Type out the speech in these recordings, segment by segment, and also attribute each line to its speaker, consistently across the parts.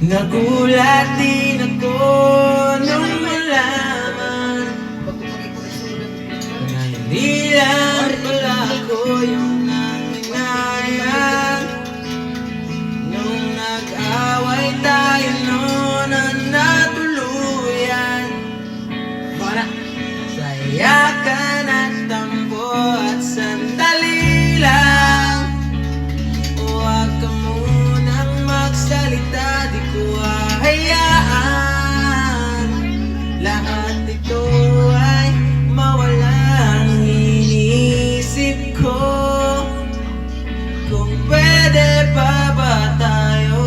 Speaker 1: Nagulat din ako nung malaman na hindi lang pala ako yung nanginayang. Nung nag-away tayo noon na natuluyan, sayakan at tampo at sandali lang. Huwag ka munang magsalita, di ko hahayaan lahat ito ay mawala. Ang iniisip ko, kung pwede pa ba tayo?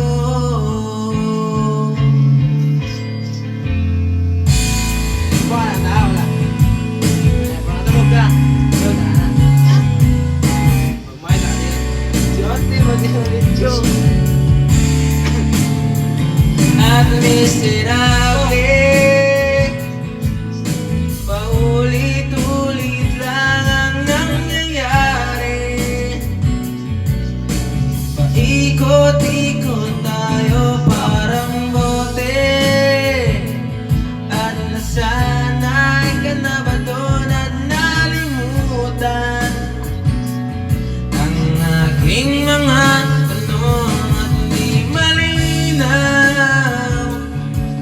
Speaker 1: At miserable, paulit-ulit lang ang nangyayari. Paikot-ikot tayo parang bote, at nasanay ka na ba doon at nalimutan ang aking mga tanong at di malinaw?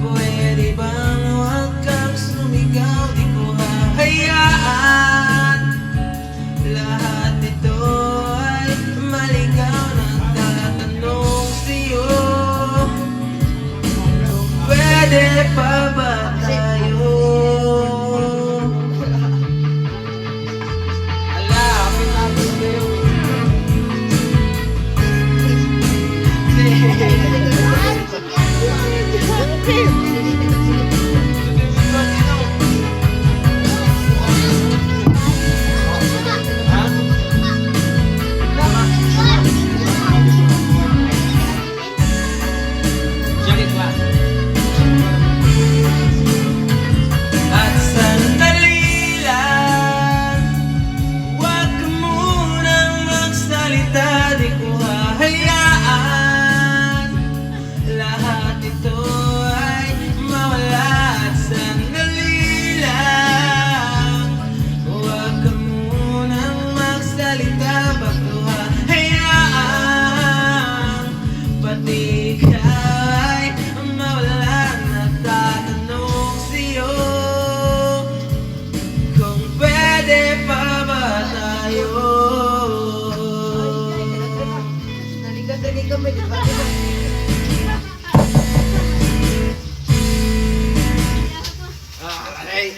Speaker 1: Pwede bang huwag kang sumigaw, di ko hahayaan lahat ito ay maligaw. Nagtatanong sa'yo, kung pwede pa ba tayo? Ala, pinagod kayo. At sandali lang, huwag ka munang magsalita, di ko hahayaan lahat ito ay mawala. At sandali lang, huwag ka munang magsalita, ba't ko hahayaan pati ikaw ay mawala? Nagtatanong sa'yo, kung pwede pa ba tayo?
Speaker 2: Dali ka, may diba?
Speaker 1: Ay,